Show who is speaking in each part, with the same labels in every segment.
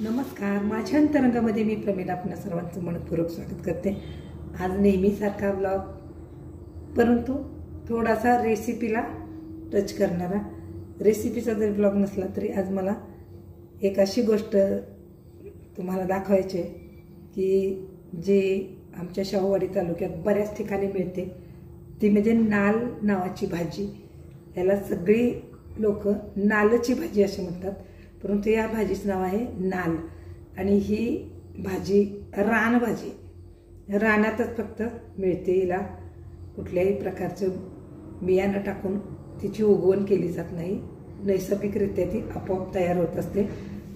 Speaker 1: नमस्कार, माझ्या अंतरंगामध्ये मी प्रमिला आपल्या सर्वांचं मनपूर्वक स्वागत करते। आज नेहमीसारखा ब्लॉग, परंतु थोडासा रेसिपीला टच करणारा। रेसिपीचा जरी ब्लॉग नसला तरी आज मला एक अशी गोष्ट तुम्हाला दाखवायची आहे की जे आमच्या शाहूवाडी तालुक्यात बऱ्याच ठिकाणी मिळते, ती म्हणजे नाल नावाची भाजी। याला सगळी लोक नालची भाजी असे म्हणतात, परंतु या भाजीचं नाव आहे नाल। आणि ही भाजी रानभाजी, रानातच फक्त मिळते। हिला कुठल्याही प्रकारचं बियाणं टाकून तिची उगवण केली जात नाही, नैसर्गिकरित्या ती आपोआप तयार होत असते।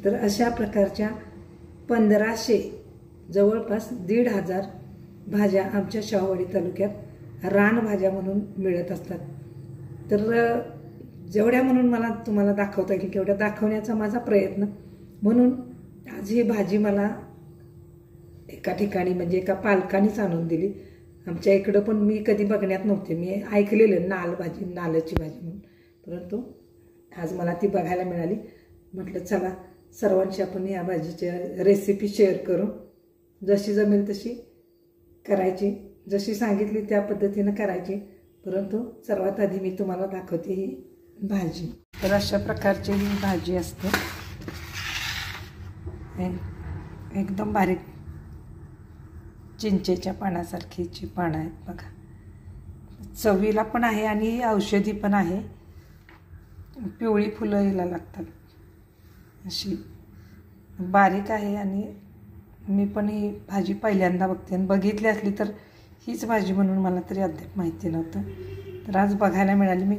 Speaker 1: तर अशा प्रकारच्या 1500 जवळपास 1500 भाज्या आमच्या शाहूवाडी तालुक्यात रानभाज्या म्हणून मिळत असतात। तर जेवढ्या म्हणून मला तुम्हाला दाखवता येईल तेवढ्या दाखवण्याचा माझा प्रयत्न म्हणून आज ही भाजी मला एका ठिकाणी म्हणजे एका पालकानेच आणून दिली। आमच्या इकडं पण मी कधी बघण्यात नव्हते, मी ऐकलेलं नाल भाजी, नालची भाजी म्हणून, परंतु आज मला ती बघायला मिळाली। म्हटलं चला सर्वांशी आपण या भाजीची रेसिपी शेअर करू, जशी जमेल तशी करायची, जशी सांगितली त्या पद्धतीनं करायची। परंतु सर्वात आधी मी तुम्हाला दाखवते ही भाजी। तर अशा प्रकारची ही भाजी असते, एकदम बारीक चिंचेच्या पानासारखीची पानं आहेत बघा। चवीला पण आहे आणि औषधी पण आहे। पिवळी फुलं हिला लागतात, अशी बारीक आहे। आणि मी पण ही भाजी पहिल्यांदा बघते, आणि बघितली असली तर हीच भाजी म्हणून मला तरी अद्याप माहिती नव्हतं। तर आज बघायला मिळाली। मी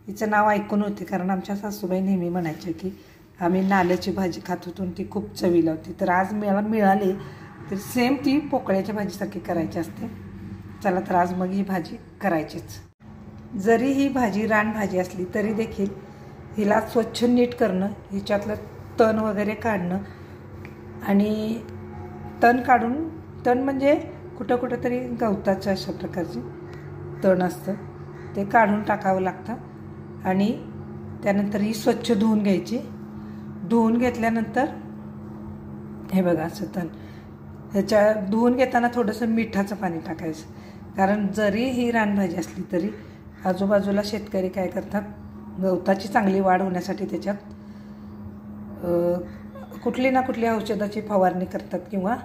Speaker 1: हिचं नाव ऐकून होते, कारण आमच्या सासूबाई नेहमी म्हणायच्या की आम्ही नाल्याची भाजी खात होतो आणि ती खूप चवीला होती। तर आज मला मिळाली, तर सेम ती पोकळ्याच्या भाजीसारखी करायची असते। चला तर आज मग ही भाजी करायचीच। जरी ही भाजी रानभाजी असली तरी देखील हिला स्वच्छ नीट करणं, हिच्यातलं तण वगैरे काढणं, आणि तण काढून, तण म्हणजे कुठं कुठं तरी गवताचं अशा प्रकारचे तण असतं, ते काढून टाकावं लागतं। आणि त्यानंतर ही स्वच्छ धुवून घ्यायची। धुवून घेतल्यानंतर हे बघा असं तण, ह्याच्या धुवून घेताना थोडंसं मिठाचं पाणी टाकायचं, कारण जरी ही रानभाजी असली तरी आजूबाजूला शेतकरी काय करतात, गवताची चांगली वाढ होण्यासाठी त्याच्यात कुठली ना कुठली औषधाची फवारणी करतात, किंवा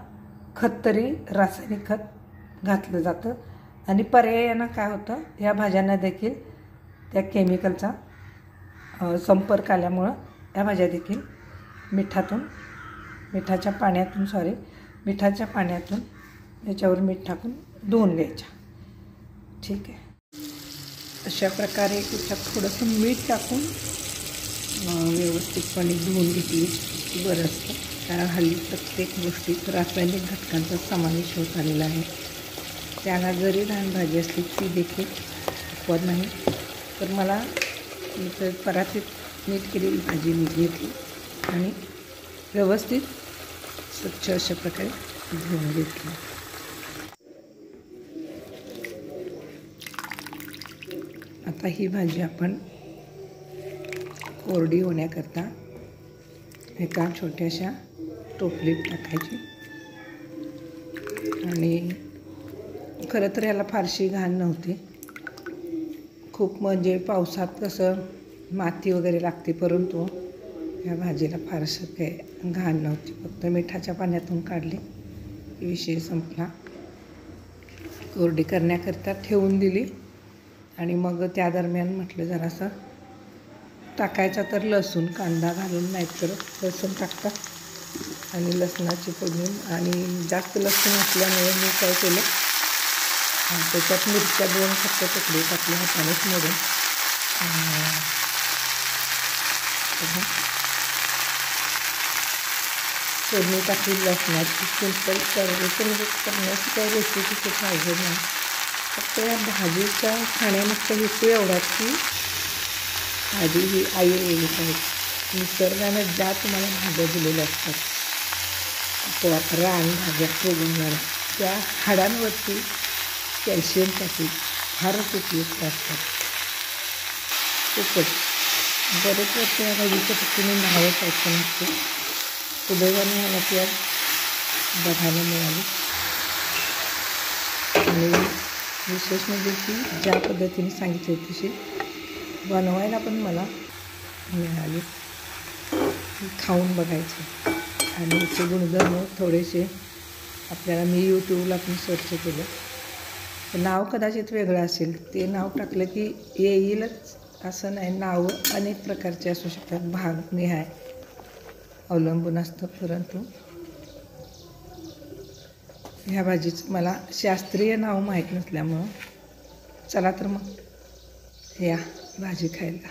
Speaker 1: खत तरी रासायनिक खत घातलं जातं। आणि पर्यायानं काय होतं, या भाज्यांना देखील त्या केमिकलचा संपर्क आल्यामुळं या भाज्या देखील मिठाच्या पाण्यातून याच्यावर मीठ टाकून धुवून घ्यायच्या। ठीक आहे, अशा प्रकारे त्याच्यात थोडंसं मीठ टाकून व्यवस्थितपणे धुवून घेतली की बरं असतं, कारण हल्ली प्रत्येक गोष्टीत रासायनिक घटकांचा समावेश होत आलेला आहे। त्याला जरी रानभाजी असली ती देखील अपवाद नाही। तर मला परातीत नीट केलेली भाजी मी घेतली आणि व्यवस्थित स्वच्छ अशा प्रकारे धुवून घेतली। आता ही भाजी आपण कोरडी होण्याकरता एका छोट्याशा टोपलीत टाकायची। आणि खरं तर याला फारशी घाण नव्हती, खूप म्हणजे पावसात कसं माती वगैरे लागते, परंतु या भाजीला फारसं काही घाण नव्हती, फक्त मिठाच्या पाण्यातून काढली की विषय संपला। कोरडी करण्याकरता ठेवून दिली, आणि मग त्या दरम्यान म्हटलं जरासं टाकायचा तर लसूण, कांदा घालून, नाहीतर लसूण टाकतात, आणि लसणाची फोडणी। आणि जास्त लसूण असल्यामुळे मी काय केलं, त्याच्यात मिरच्या 2 फक्त तुकडे टाकले हातानेच मोडून। फोडणी टाकली लसणाची, सिंपल करायचं म्हणजे करण्याची काही रेसिपी खूप अवघड नाही, फक्त या भाजीच्या खाण्यामागचा हेतू एवढाच की भाजी ही आयुर्वेदिक आहे। निसर्गानं ज्या तुम्हाला भाज्या दिलेल्या असतात, रानभाज्या उगवणाऱ्या, त्या हाडांवरती कॅल्शियमसाठी फारच उपयुक्त असतात। खूपच बरेच वर्ष या भाजीच्या पक्षीने नावच ऐकून असते, सुदैवाने मला ती आज बघायला मिळाली. आणि विशेष म्हणजे ती ज्या पद्धतीने सांगितली तशी बनवायला पण मला मिळाली. खाऊन बघायचं आणि याचे गुणधर्म थोडेसे आपल्याला मी यूट्यूबला पण सर्च केलं. नाव कदाचित वेगळं असेल, ते नाव टाकलं की येईलच असं नाही. नावं अनेक प्रकारचे असू शकतात, भाग निहाय अवलंबून असतं. परंतु ह्या भाजीचं मला शास्त्रीय नाव माहीत नसल्यामुळं चला तर मग या भाजी खायला.